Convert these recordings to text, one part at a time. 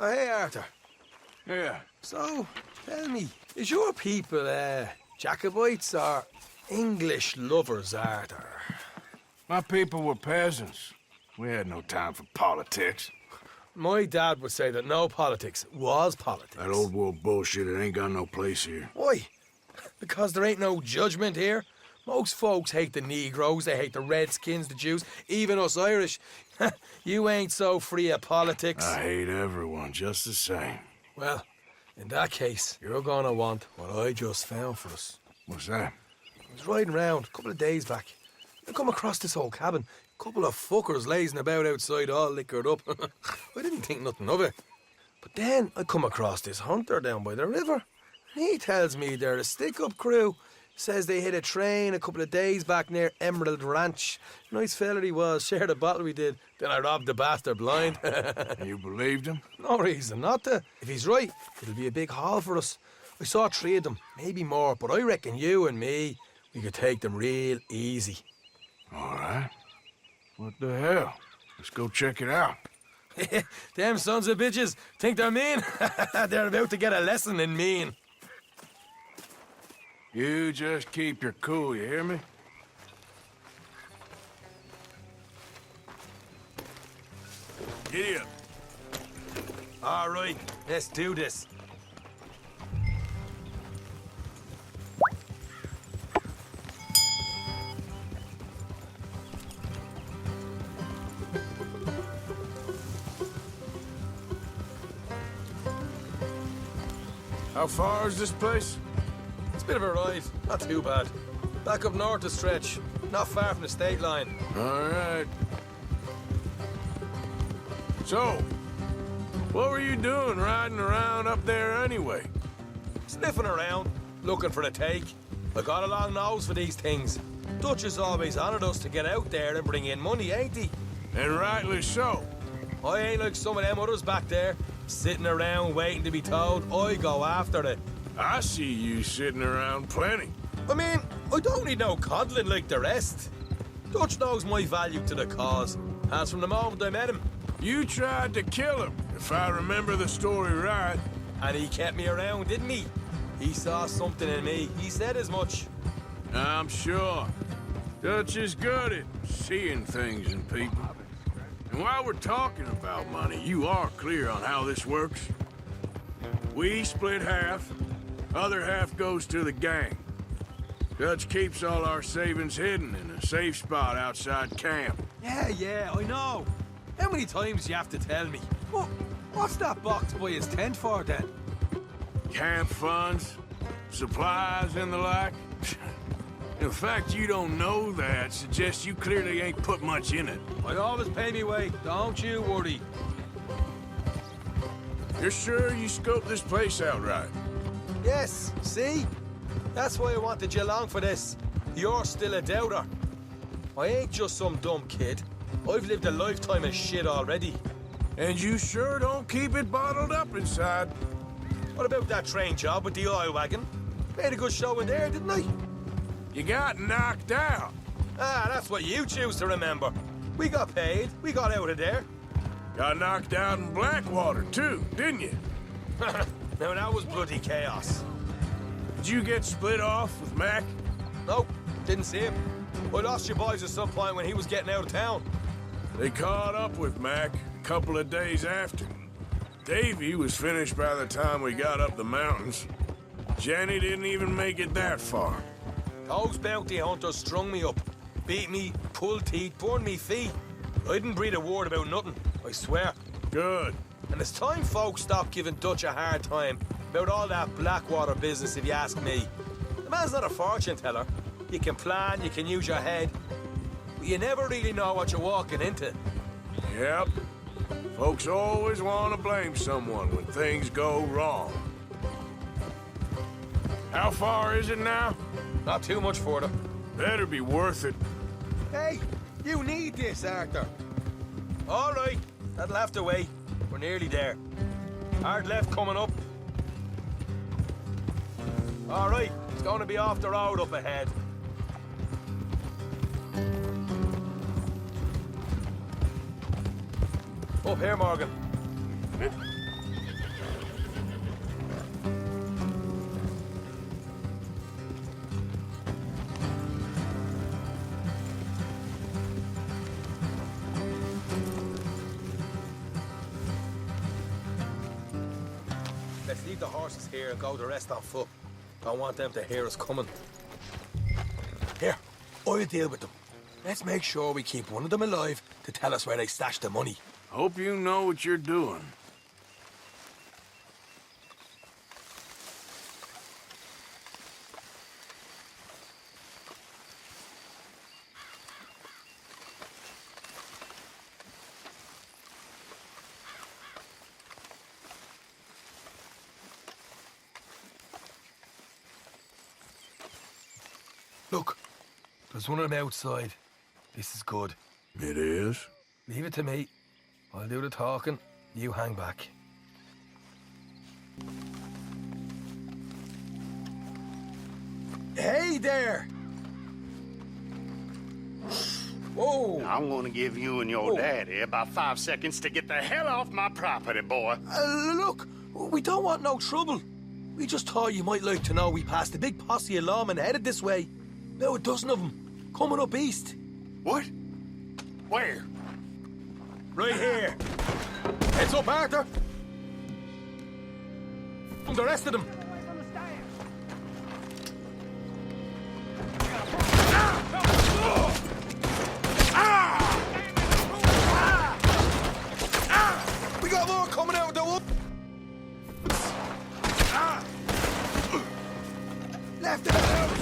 Oh, hey, Arthur. Yeah. So, tell me, is your people, Jacobites or English lovers, Arthur? My people were peasants. We had no time for politics. My dad would say that no politics was politics. That old world bullshit, it ain't got no place here. Why? Because there ain't no judgment here. Most folks hate the Negroes, they hate the Redskins, the Jews, even us Irish. You ain't so free of politics. I hate everyone just the same. Well, in that case, you're gonna want what I just found for us. What's that? I was riding around a couple of days back. I come across this old cabin. A couple of fuckers lazing about outside all liquored up. I didn't think nothing of it. But then I come across this hunter down by the river. And he tells me they're a stick-up crew. Says they hit a train a couple of days back near Emerald Ranch. Nice fella he was, shared a bottle we did. Then I robbed the bastard blind. You believed him? No reason not to. If he's right, it'll be a big haul for us. I saw 3 of them, maybe more, but I reckon you and me, we could take them real easy. All right. What the hell? Let's go check it out. Them sons of bitches think they're mean. They're about to get a lesson in mean. You just keep your cool, you hear me? Giddy up. All right, let's do this. How far is this place? It's a bit of a ride, not too bad. Back up north a stretch, not far from the state line. All right. So, what were you doing riding around up there anyway? Sniffing around, looking for a take. I got a long nose for these things. Dutch has always honoured us to get out there and bring in money, ain't he? And rightly so. I ain't like some of them others back there, sitting around waiting to be told. I go after it. I see you sitting around plenty. I mean, I don't need no coddling like the rest. Dutch knows my value to the cause, as from the moment I met him. You tried to kill him, if I remember the story right. And he kept me around, didn't he? He saw something in me. He said as much. I'm sure. Dutch is good at seeing things in people. And while we're talking about money, you are clear on how this works? We split half, other half goes to the gang. Dutch keeps all our savings hidden in a safe spot outside camp. Yeah, I know. How many times do you have to tell me? What's that box by his tent for, then? Camp funds, supplies, and the like. The fact you don't know that suggests you clearly ain't put much in it. I always pay me way, don't you worry. You're sure you scoped this place out right? Yes, see? That's why I wanted you along for this. You're still a doubter. I ain't just some dumb kid. I've lived a lifetime of shit already. And you sure don't keep it bottled up inside. What about that train job with the oil wagon? Made a good show in there, didn't I? You got knocked out. Ah, that's what you choose to remember. We got paid. We got out of there. Got knocked out in Blackwater, too, didn't you? Now, that was bloody chaos. Did you get split off with Mac? Nope, didn't see him. I lost your boys at some point when he was getting out of town. They caught up with Mac a couple of days after. Davy was finished by the time we got up the mountains. Jenny didn't even make it that far. Those bounty hunters strung me up, beat me, pulled teeth, burned me feet. I didn't breathe a word about nothing, I swear. Good. And it's time folks stopped giving Dutch a hard time about all that Blackwater business, if you ask me. The man's not a fortune teller. You can plan, you can use your head, but you never really know what you're walking into. Yep. Folks always want to blame someone when things go wrong. How far is it now? Not too much further. Better be worth it. Hey, you need this, Arthur. All right, that'll have to wait. We're nearly there. Hard left coming up. All right, it's going to be off the road up ahead. Up here, Morgan. leave the horses here and go the rest on foot. Don't want them to hear us coming. Here, I'll deal with them. Let's make sure we keep one of them alive to tell us where they stashed the money. Hope you know what you're doing. Look, there's one of them outside. This is good. It is? Leave it to me. I'll do the talking. You hang back. Hey there! Whoa! I'm gonna give you and your daddy about 5 seconds to get the hell off my property, boy. Look, we don't want no trouble. We just thought you might like to know we passed a big posse of lawmen headed this way. About a dozen of them, coming up east. What? Where? Right here. Heads up, Arthur. And the rest of them. We got more coming out of the woods. Left in the house.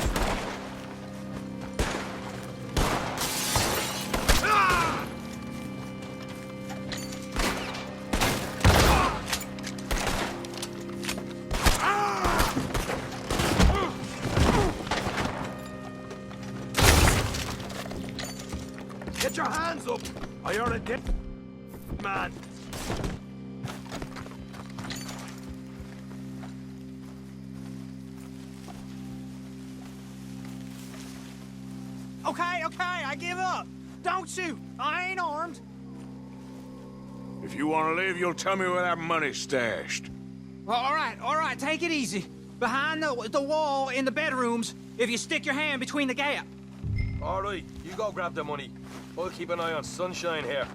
Get your hands up, or you're a dead man. Okay, I give up. Don't shoot. I ain't armed. If you want to leave, you'll tell me where that money's stashed. Well, all right, take it easy. Behind the wall in the bedrooms, if you stick your hand between the gap. All right, you go grab the money. I'll keep an eye on Sunshine here.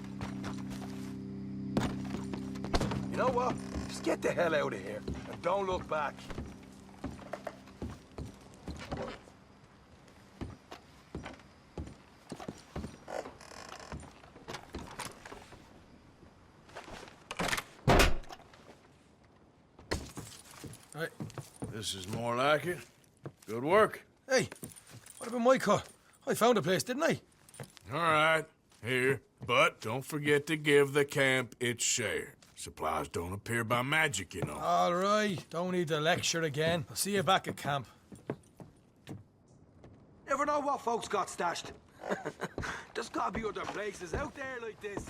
You know what? Just get the hell out of here and don't look back. Right. This is more like it. Good work. Hey, what about my car? I found a place, didn't I? All right, here. But don't forget to give the camp its share. Supplies don't appear by magic, you know. All right, don't need the lecture again. I'll see you back at camp. Never know what folks got stashed. There's gotta be other places out there like this.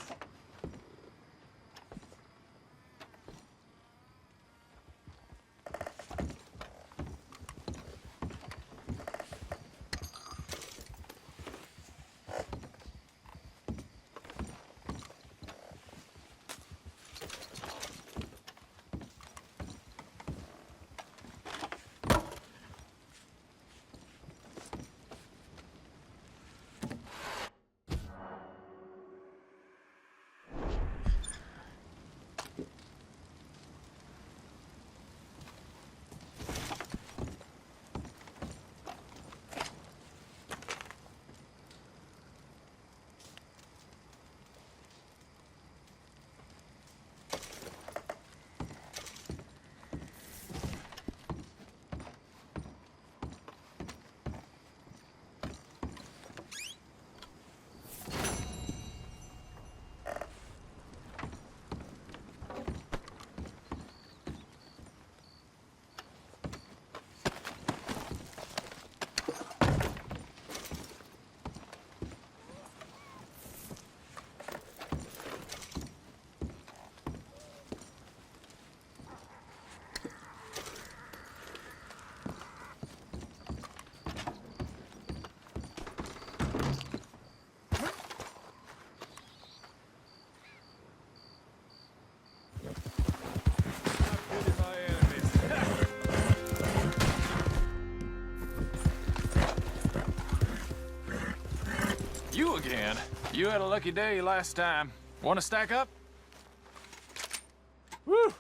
You again. You had a lucky day last time. Want to stack up? Whew.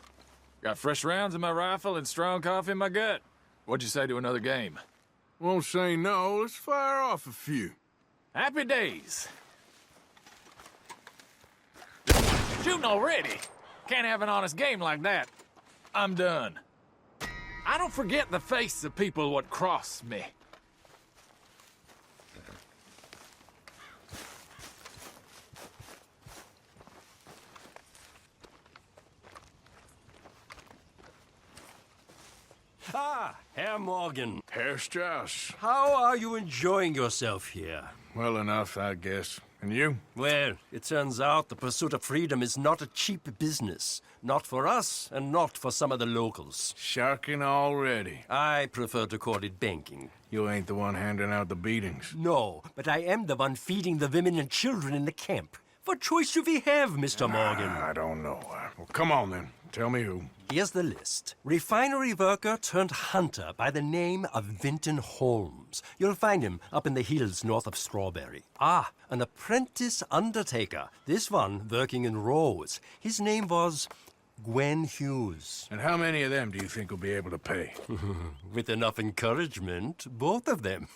Got fresh rounds in my rifle and strong coffee in my gut. What'd you say to another game? Won't say no. Let's fire off a few. Happy days. Shooting already? Can't have an honest game like that. I'm done. I don't forget the face of people what cross me. Ah, Herr Morgan. Herr Strauss. How are you enjoying yourself here? Well enough, I guess. And you? Well, it turns out the pursuit of freedom is not a cheap business. Not for us, and not for some of the locals. Sharking already. I prefer to call it banking. You ain't the one handing out the beatings. No, but I am the one feeding the women and children in the camp. What choice do we have, Mr. Morgan? I don't know. Well, come on then. Tell me who. Here's the list. Refinery worker turned hunter by the name of Vinton Holmes. You'll find him up in the hills north of Strawberry. Ah, an apprentice undertaker. This one working in rows. His name was Gwen Hughes. And how many of them do you think will be able to pay? With enough encouragement, both of them.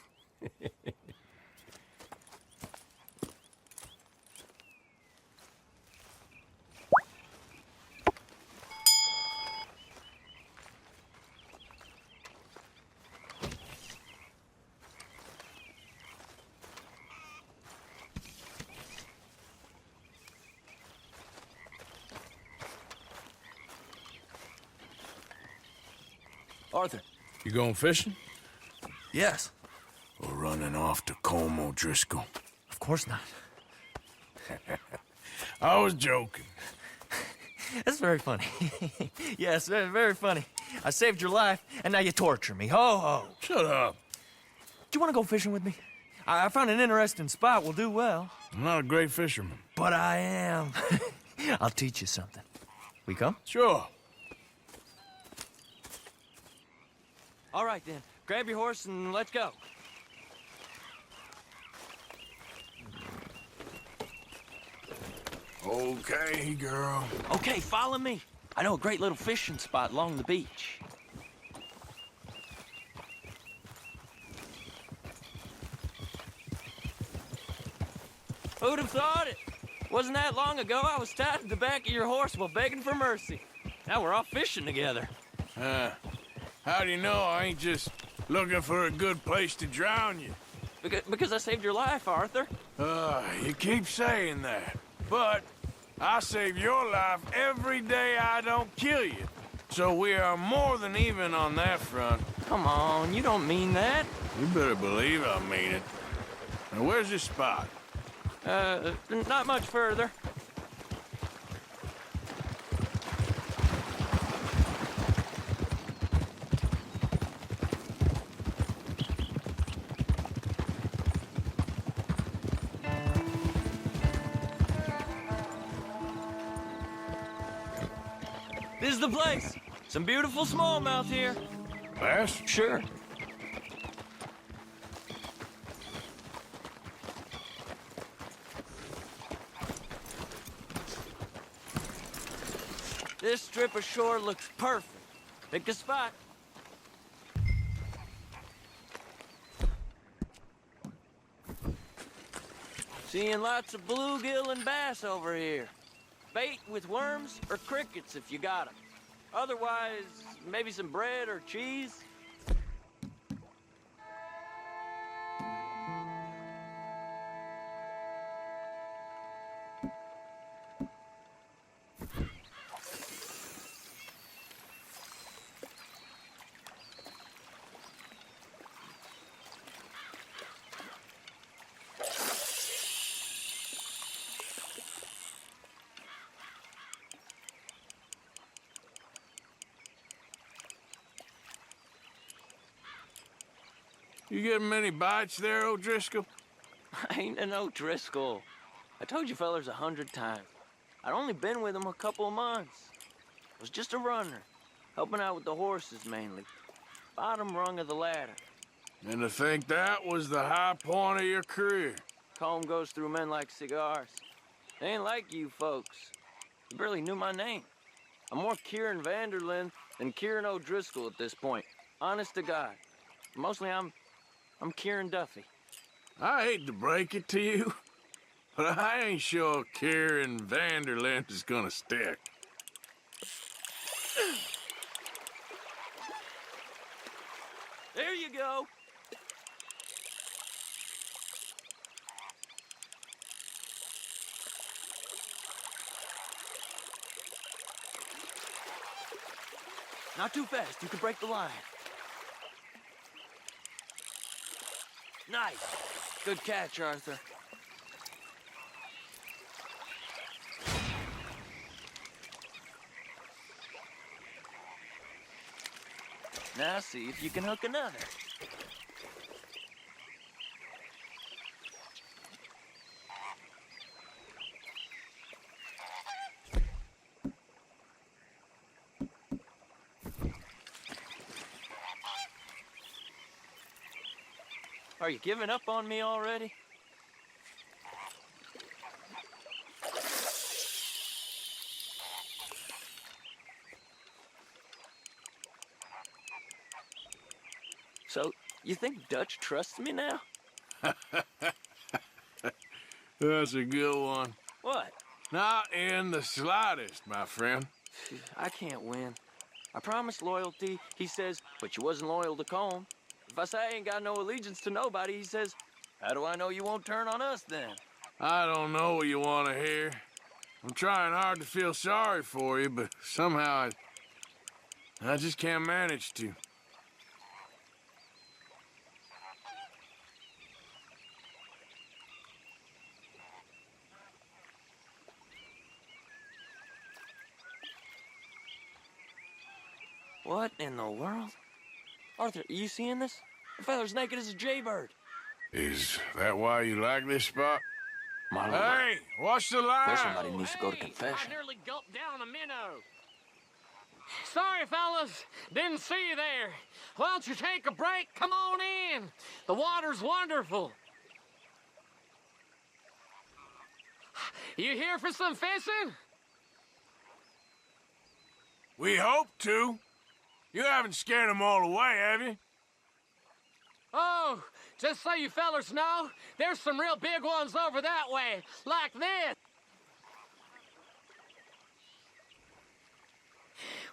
Arthur. You going fishing? Yes. Or running off to Colm O'Driscoll? Of course not. I was joking. That's very funny. Yes, very, very funny. I saved your life, and now you torture me. Ho, ho. Shut up. Do you want to go fishing with me? I found an interesting spot. We'll do well. I'm not a great fisherman. But I am. I'll teach you something. We come? Sure. All right, then. Grab your horse and let's go. Okay, girl. Okay, follow me. I know a great little fishing spot along the beach. Who'd have thought it? Wasn't that long ago I was tied to the back of your horse while begging for mercy. Now we're off fishing together. How do you know I ain't just looking for a good place to drown you? Because I saved your life, Arthur. You keep saying that, but I save your life every day I don't kill you. So we are more than even on that front. Come on, you don't mean that. You better believe I mean it. Now, where's this spot? Not much further. This is the place. Some beautiful smallmouth here. Bass? Sure. This strip of shore looks perfect. Pick a spot. Seeing lots of bluegill and bass over here. Bait with worms or crickets if you got 'em. Otherwise, maybe some bread or cheese. You getting many bites there, O'Driscoll? I ain't an O'Driscoll. I told you fellers 100 times. I'd only been with him a couple of months. I was just a runner, helping out with the horses mainly. Bottom rung of the ladder. And to think that was the high point of your career. Comb goes through men like cigars. They ain't like you folks. You barely knew my name. I'm more Kieran Vanderlyn than Kieran O'Driscoll at this point. Honest to God. Mostly I'm Kieran Duffy. I hate to break it to you, but I ain't sure Kieran Vanderlyn is gonna stick. There you go. Not too fast. You can break the line. Nice. Good catch, Arthur. Now see if you can hook another. Are you giving up on me already? So, you think Dutch trusts me now? That's a good one. What? Not in the slightest, my friend. I can't win. I promised loyalty, he says, but you wasn't loyal to Colm. If I say I ain't got no allegiance to nobody, he says, how do I know you won't turn on us then? I don't know what you want to hear. I'm trying hard to feel sorry for you, but somehow I just can't manage to. What in the world? Arthur, are you seeing this? The fella's naked as a jaybird. Is that why you like this spot? My lord. Hey, watch the line! There's somebody who needs to go to confession. I nearly gulped down a minnow. Sorry, fellas. Didn't see you there. Why don't you take a break? Come on in. The water's wonderful. You here for some fishing? We hope to. You haven't scared them all away, have you? Oh, just so you fellers know, there's some real big ones over that way, like this.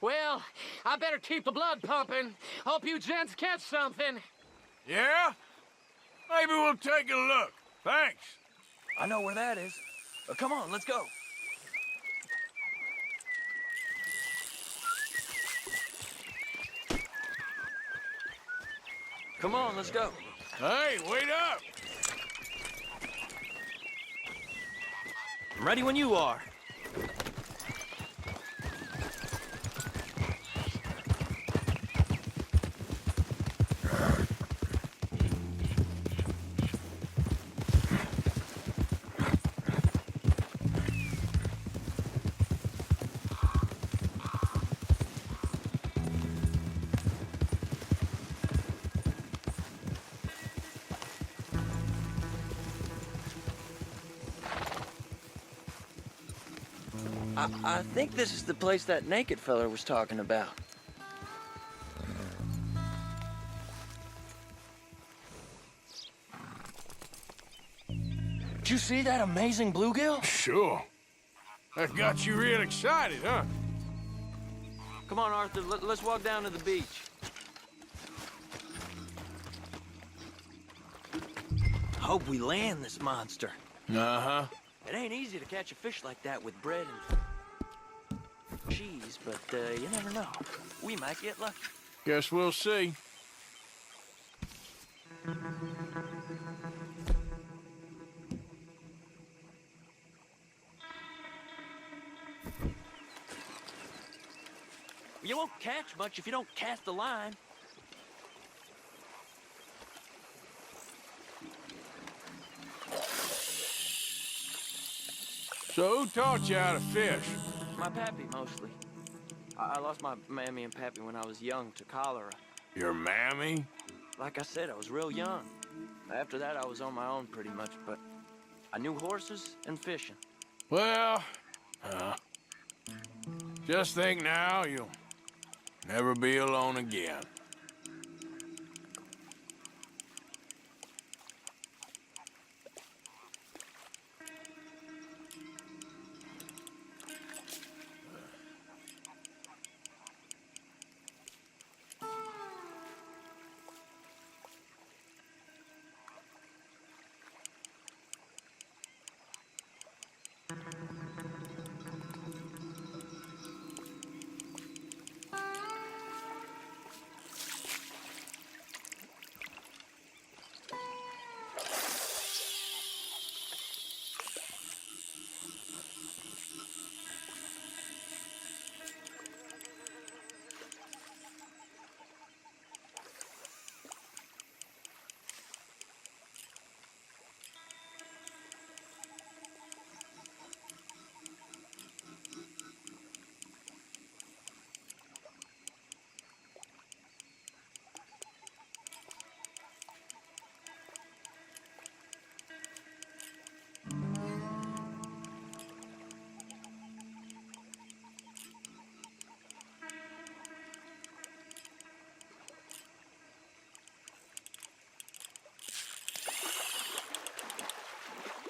Well, I better keep the blood pumping. Hope you gents catch something. Yeah? Maybe we'll take a look. Thanks. I know where that is. Come on, let's go. Come on, let's go. Hey, wait up! I'm ready when you are. I think this is the place that naked fella was talking about. Did you see that amazing bluegill? Sure. That got you real excited, huh? Come on, Arthur, let's walk down to the beach. Hope we land this monster. Uh-huh. It ain't easy to catch a fish like that with bread and cheese, but you never know. We might get lucky. Guess we'll see. You won't catch much if you don't cast the line. So who taught you how to fish? My pappy, mostly. I lost my mammy and pappy when I was young to cholera. Your mammy? Like I said, I was real young. After that, I was on my own pretty much, but I knew horses and fishing. Well, Just think now, you'll never be alone again.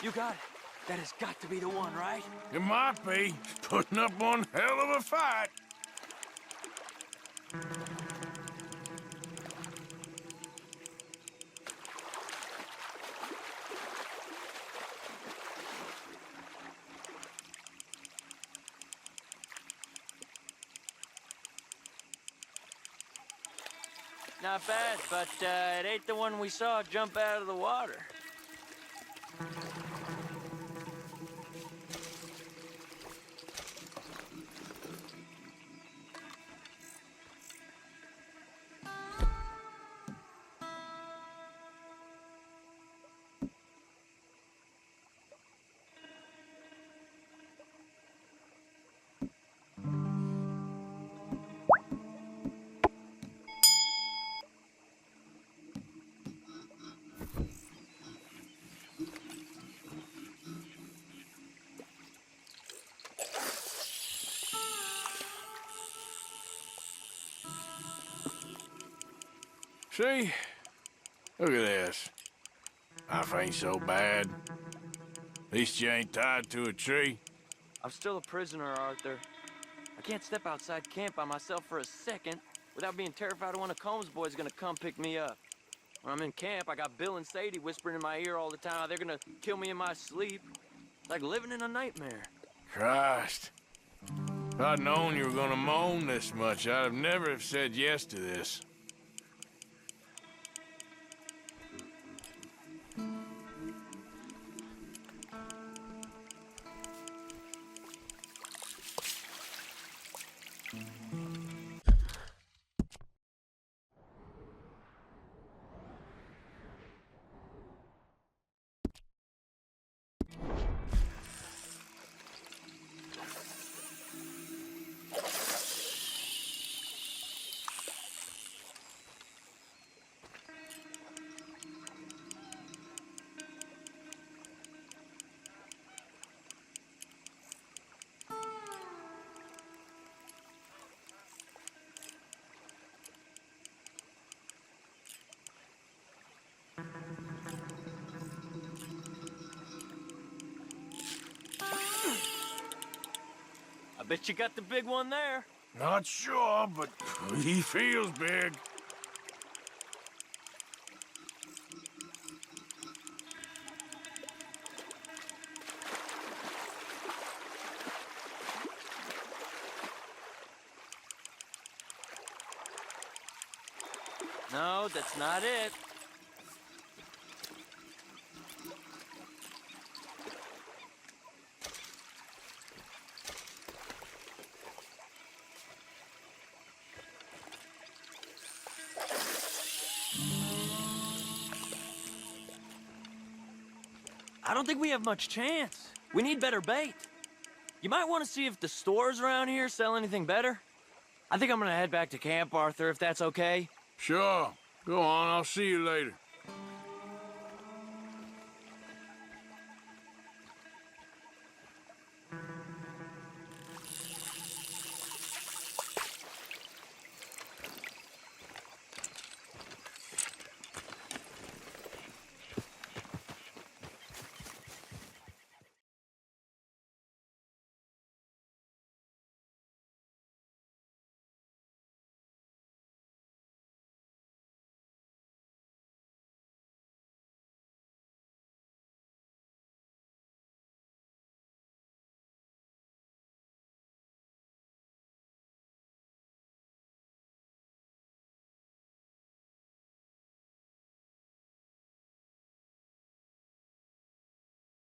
You got it. That has got to be the one, right? It might be. Putting up one hell of a fight. Not bad, but it ain't the one we saw jump out of the water. See? Look at this. Life ain't so bad. At least you ain't tied to a tree. I'm still a prisoner, Arthur. I can't step outside camp by myself for a second without being terrified of one of Combs' boys gonna come pick me up. When I'm in camp, I got Bill and Sadie whispering in my ear all the time how they're gonna kill me in my sleep. Like living in a nightmare. Christ. If I'd known you were gonna moan this much, I'd have never have said yes to this. I bet you got the big one there. Not sure, but he feels big. No, that's not it. I don't think we have much chance. We need better bait. You might want to see if the stores around here sell anything better. I think I'm gonna head back to camp, Arthur, if that's okay. Sure. Go on, I'll see you later.